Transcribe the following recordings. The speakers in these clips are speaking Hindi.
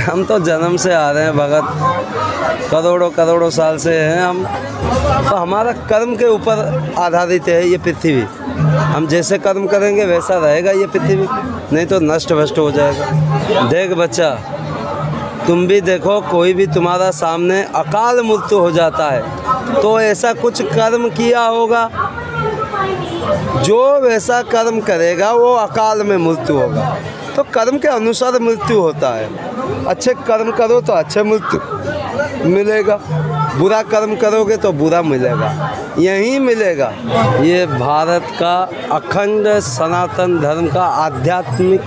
हम तो जन्म से आ रहे हैं भगत, करोड़ों करोड़ों साल से हैं हम। तो हमारा कर्म के ऊपर आधारित है ये पृथ्वी। हम जैसे कर्म करेंगे वैसा रहेगा ये पृथ्वी, नहीं तो नष्ट भ्रष्ट हो जाएगा। देख बच्चा, तुम भी देखो, कोई भी तुम्हारा सामने अकाल मृत्यु हो जाता है तो ऐसा कुछ कर्म किया होगा, जो वैसा कर्म करेगा वो अकाल में मृत्यु होगा। तो कर्म के अनुसार मृत्यु होता है। अच्छे कर्म करो तो अच्छे मृत्यु मिलेगा, बुरा कर्म करोगे तो बुरा मिलेगा, यही मिलेगा। ये भारत का अखंड सनातन धर्म का आध्यात्मिक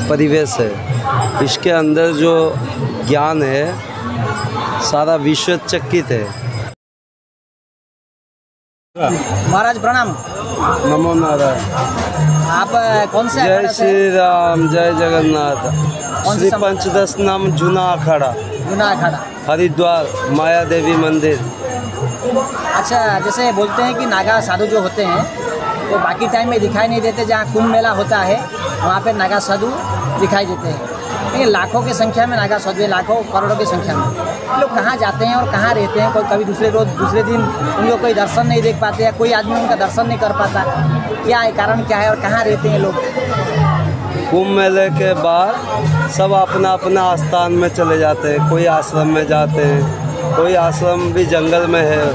परिवेश है। इसके अंदर जो ज्ञान है सारा विश्व चकित है। महाराज प्रणाम। नमो नारायण। आप कौन से जय श्री राम, जय जगन्नाथ। श्री पंचदश नाम जूना अखाड़ा, जूना अखाड़ा, हरिद्वार माया देवी मंदिर। अच्छा, जैसे बोलते हैं कि नागा साधु जो होते हैं वो बाकी टाइम में दिखाई नहीं देते, जहाँ कुंभ मेला होता है वहाँ पे नागा साधु दिखाई देते हैं। लेकिन लाखों की संख्या में नागा साधु, लाखों करोड़ों की संख्या में लोग कहाँ जाते हैं और कहाँ रहते हैं? कोई कभी दूसरे रोज दूसरे दिन उनको कोई दर्शन नहीं देख पाते, या कोई आदमी उनका दर्शन नहीं कर पाता। क्या है कारण, क्या है और कहाँ रहते हैं लोग? कुंभ मेले के बाद सब अपना अपना स्थान में चले जाते हैं। कोई आश्रम में जाते हैं, कोई आश्रम भी जंगल में है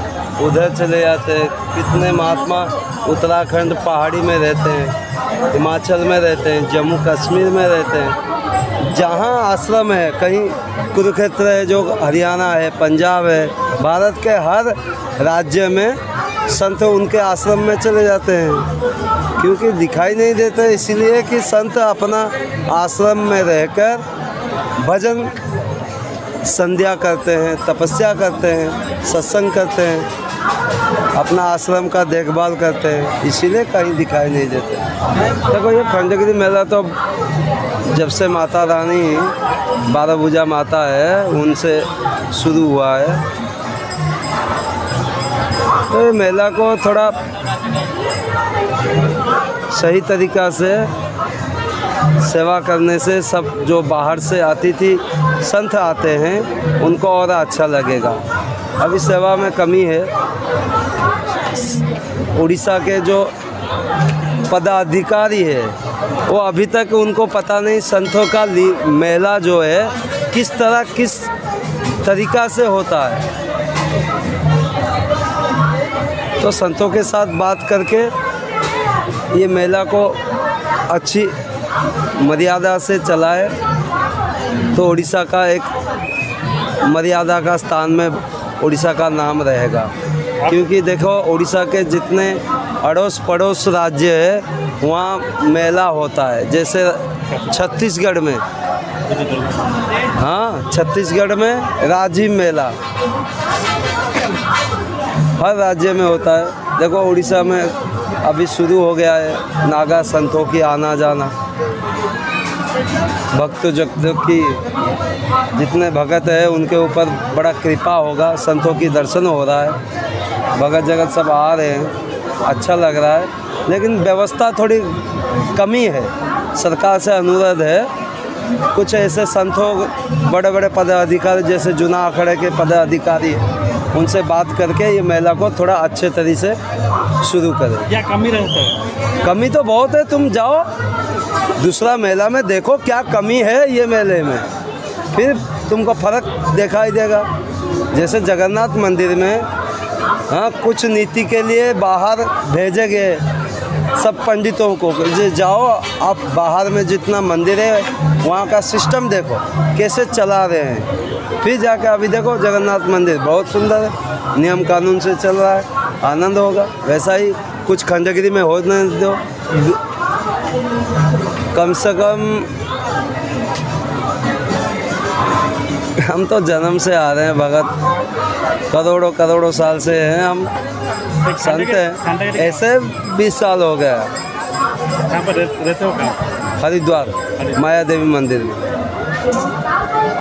उधर चले जाते हैं। कितने महात्मा उत्तराखंड पहाड़ी में रहते हैं, हिमाचल में रहते हैं, जम्मू कश्मीर में रहते हैं। जहाँ आश्रम है, कहीं कुरुक्षेत्र है जो हरियाणा है, पंजाब है, भारत के हर राज्य में संत उनके आश्रम में चले जाते हैं। क्योंकि दिखाई नहीं देते, इसलिए कि संत अपना आश्रम में रहकर भजन संध्या करते हैं, तपस्या करते हैं, सत्संग करते हैं, अपना आश्रम का देखभाल करते हैं, इसीलिए कहीं दिखाई नहीं देते। देखो, ये खंडगिरी मेला तो जब से माता रानी 12 भुजा माता है उनसे शुरू हुआ है। तो ये मेला को थोड़ा सही तरीक़ा से सेवा करने से सब जो बाहर से अतिथि संत आते हैं उनको और अच्छा लगेगा। अभी सेवा में कमी है। उड़ीसा के जो पदाधिकारी है वो अभी तक उनको पता नहीं संतों का मेला जो है किस तरह किस तरीक़ा से होता है। तो संतों के साथ बात करके ये मेला को अच्छी मर्यादा से चलाए तो उड़ीसा का एक मर्यादा का स्थान में उड़ीसा का नाम रहेगा। क्योंकि देखो, उड़ीसा के जितने अड़ोस पड़ोस राज्य है वहाँ मेला होता है। जैसे छत्तीसगढ़ में, हाँ, छत्तीसगढ़ में राजिम मेला हर राज्य में होता है। देखो, उड़ीसा में अभी शुरू हो गया है नागा संतों की आना जाना। भक्त जगत की जितने भगत है उनके ऊपर बड़ा कृपा होगा, संतों की दर्शन हो रहा है, भगत जगत सब आ रहे हैं, अच्छा लग रहा है। लेकिन व्यवस्था थोड़ी कमी है। सरकार से अनुरोध है कुछ ऐसे संतों, बड़े बड़े पदाधिकारी जैसे जूना अखाड़े के पदाधिकारी, उनसे बात करके ये मेला को थोड़ा अच्छे तरीके से शुरू करें। क्या कमी रहता है? कमी तो बहुत है। तुम जाओ दूसरा मेला में देखो क्या कमी है ये मेले में, फिर तुमको फ़र्क दिखाई देगा। जैसे जगन्नाथ मंदिर में, हाँ, कुछ नीति के लिए बाहर भेजे गए सब पंडितों को, जाओ आप बाहर में जितना मंदिर है वहाँ का सिस्टम देखो कैसे चला रहे हैं। फिर जाके अभी देखो जगन्नाथ मंदिर बहुत सुंदर है, नियम कानून से चल रहा है, आनंद होगा। वैसा ही कुछ खंडगिरी में होने दो। कम से कम हम तो जन्म से आ रहे हैं भगत, करोड़ों करोड़ों साल से हैं हम संत हैं। ऐसे 20 साल हो गया। कहाँ पर रहते हो? कहाँ? हरिद्वार माया देवी मंदिर में।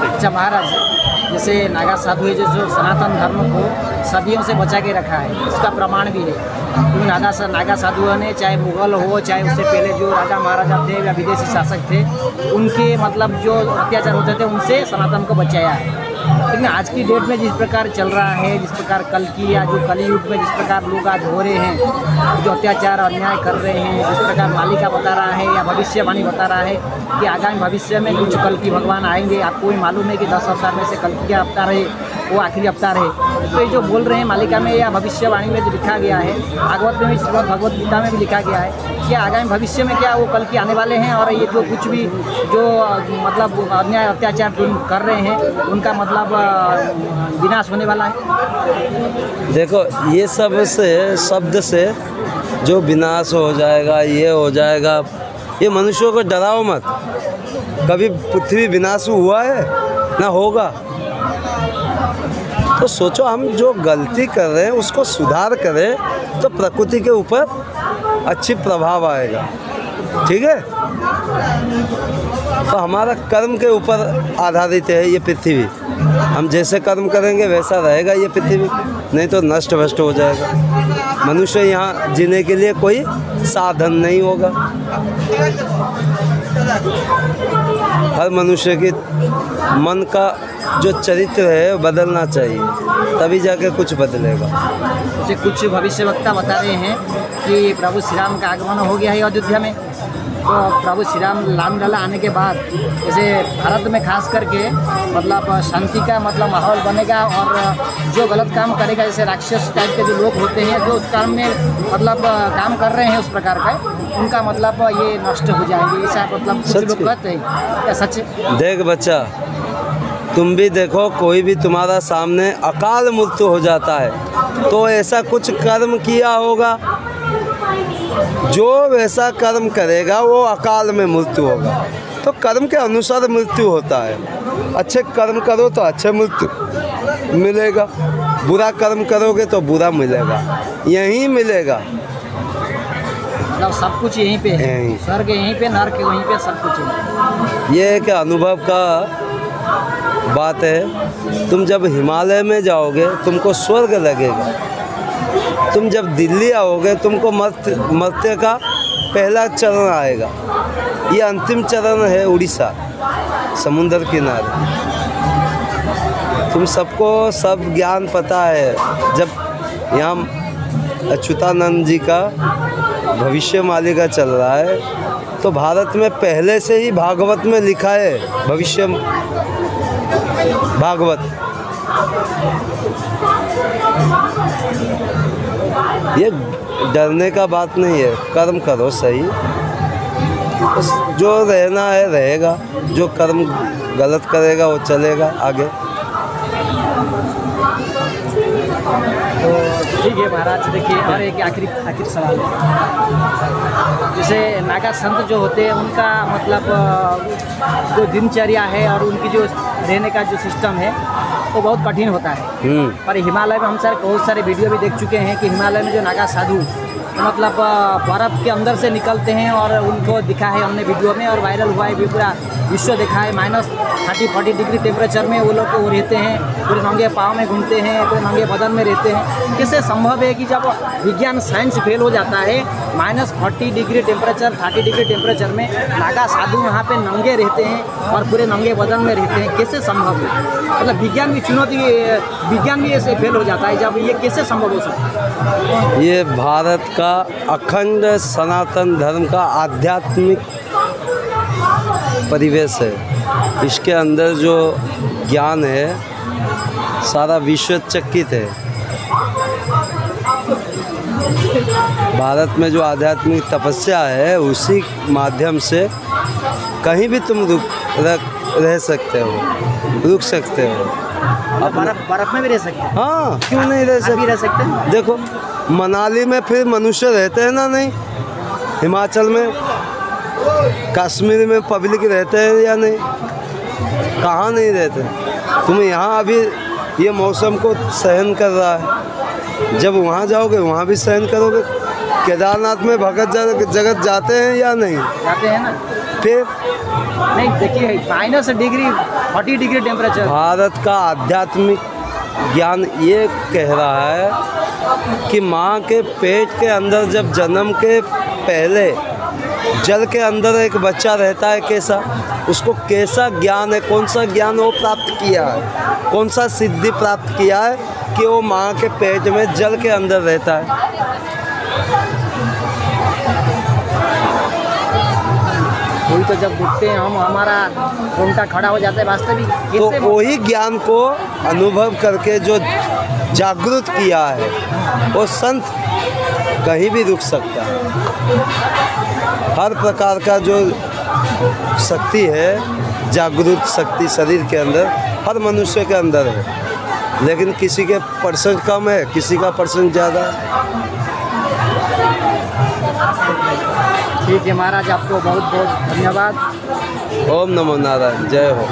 अच्छा महाराज, जैसे नागा साधु है जो सनातन धर्म को सदियों से बचा के रखा है, इसका प्रमाण भी है। क्योंकि नागा साधुओं ने, चाहे मुग़ल हो, चाहे उससे पहले जो राजा महाराजा थे या विदेशी शासक थे, उनके मतलब जो अत्याचार होते थे उनसे सनातन को बचाया है। लेकिन आज की डेट में जिस प्रकार चल रहा है, जिस प्रकार कल की या जो कलयुग में जिस प्रकार लोग आज हो रहे हैं, जो अत्याचार अन्याय कर रहे हैं, जिस प्रकार मालिका बता रहा है या भविष्यवाणी बता रहा है कि आगामी भविष्य में कुछ कल की भगवान आएंगे। आपको भी मालूम है कि 10 अवतार में से कल की अवतार है वो आखिरी अवतार है। तो ये जो बोल रहे हैं मालिका में या भविष्यवाणी में जो लिखा गया है, भागवत में भी, श्रीमद् भगवत गीता में भी लिखा गया है कि आगामी भविष्य में क्या वो कल की आने वाले हैं, और ये जो कुछ भी जो मतलब अन्याय अत्याचार कर रहे हैं उनका मतलब विनाश होने वाला है। देखो, ये सब से शब्द से जो विनाश हो जाएगा, ये हो जाएगा, ये मनुष्यों को डराओ मत। कभी पृथ्वी विनाश हुआ है ना होगा। तो सोचो, हम जो गलती कर रहे हैं उसको सुधार करें तो प्रकृति के ऊपर अच्छी प्रभाव आएगा। ठीक है, तो हमारा कर्म के ऊपर आधारित है ये पृथ्वी। हम जैसे कर्म करेंगे वैसा रहेगा ये पृथ्वी, नहीं तो नष्ट भ्रष्ट हो जाएगा। मनुष्य यहाँ जीने के लिए कोई साधन नहीं होगा। हर मनुष्य के मन का जो चरित्र है बदलना चाहिए, तभी जाके कुछ बदलेगा। जैसे कुछ भविष्यवक्ता बता रहे हैं कि प्रभु श्री राम का आगमन हो गया है अयोध्या में, तो प्रभु श्री राम लाला आने के बाद जैसे भारत में खास करके मतलब शांति का मतलब माहौल बनेगा, और जो गलत काम करेगा, जैसे राक्षस टाइप के जो लोग होते हैं जो उस काम में मतलब काम कर रहे हैं उस प्रकार का, उनका मतलब ये नष्ट हो जाएंगे, ऐसा मतलब कुछ लोग कहते हैं। क्या सच? देख बच्चा, तुम भी देखो, कोई भी तुम्हारा सामने अकाल मृत्यु हो जाता है तो ऐसा कुछ कर्म किया होगा, जो वैसा कर्म करेगा वो अकाल में मृत्यु होगा। तो कर्म के अनुसार मृत्यु होता है। अच्छे कर्म करो तो अच्छे मृत्यु मिलेगा, बुरा कर्म करोगे तो बुरा मिलेगा, यहीं मिलेगा। मतलब सब कुछ यहीं पे है, स्वर्ग यहीं पे, नरक वहीं पे, सब कुछ है। ये एक अनुभव का बात है। तुम जब हिमालय में जाओगे तुमको स्वर्ग लगेगा, तुम जब दिल्ली आओगे तुमको मर्त्य का पहला चरण आएगा। ये अंतिम चरण है उड़ीसा, समुद्र किनारे। तुम सबको सब ज्ञान पता है। जब यहाँ अच्युतानंद जी का भविष्य मालिका चल रहा है तो भारत में पहले से ही भागवत में लिखा है, भविष्य भागवत। ये डरने का बात नहीं है, कर्म करो सही, जो रहना है रहेगा, जो कर्म गलत करेगा वो चलेगा आगे। तो ठीक है महाराज, देखिए और एक आखिरी सवाल है। जैसे नागा संत जो होते हैं उनका मतलब जो दिनचर्या है और उनकी जो रहने का जो सिस्टम है वो बहुत कठिन होता है। और हिमालय में हम बहुत सारे वीडियो भी देख चुके हैं कि हिमालय में जो नागा साधु मतलब बर्फ़ के अंदर से निकलते हैं, और उनको दिखा है हमने वीडियो में, और वायरल हुआ है भी, पूरा विश्व देखा है। -30-40 डिग्री टेम्परेचर में वो लोग वो रहते हैं, पूरे नंगे पाँव में घूमते हैं, पूरे नंगे बदन में रहते हैं। कैसे संभव है कि जब विज्ञान साइंस फेल हो जाता है, -40 डिग्री टेम्परेचर 30 डिग्री टेम्परेचर में नागा साधु यहाँ पे नंगे रहते हैं और पूरे नंगे बदन में रहते हैं? कैसे संभव है? मतलब विज्ञान की चुनौती, विज्ञान भी ऐसे फेल हो जाता है, जब ये कैसे संभव हो सकता है? ये भारत का अखंड सनातन धर्म का आध्यात्मिक परिवेश है। इसके अंदर जो ज्ञान है सारा विश्व चकित है। भारत में जो आध्यात्मिक तपस्या है उसी माध्यम से कहीं भी तुम रह सकते हो, रुक सकते हो। बर्फ में भी रह सकते हैं? हाँ, क्यों नहीं रह सकते? रह सकते हैं। देखो मनाली में फिर मनुष्य रहते हैं ना, नहीं? हिमाचल में, कश्मीर में पब्लिक रहते हैं या नहीं? कहाँ नहीं रहते? तुम यहाँ अभी ये मौसम को सहन कर रहा है, जब वहाँ जाओगे वहाँ भी सहन करोगे। केदारनाथ में भगत जगत जाते हैं या नहीं? जाते हैं ना। फिर नहीं, देखिए -40 डिग्री टेम्परेचर। भारत का आध्यात्मिक ज्ञान ये कह रहा है कि माँ के पेट के अंदर जब जन्म के पहले जल के अंदर एक बच्चा रहता है, कैसा उसको कैसा ज्ञान है, कौन सा ज्ञान वो प्राप्त किया है, कौन सा सिद्धि प्राप्त किया है कि वो माँ के पेट में जल के अंदर रहता है। वही तो जब दिखते हैं हम, हमारा रोंगटा खड़ा हो जाता है वास्तविक। तो वही ज्ञान को अनुभव करके जो जागृत किया है वो संत कहीं भी रुक सकता है। हर प्रकार का जो शक्ति है, जागृत शक्ति शरीर के अंदर हर मनुष्य के अंदर है, लेकिन किसी के परसेंट कम है, किसी का परसेंट ज़्यादा है। ठीक है महाराज, आपको बहुत बहुत धन्यवाद। ओम नमो नारायण, जय हो।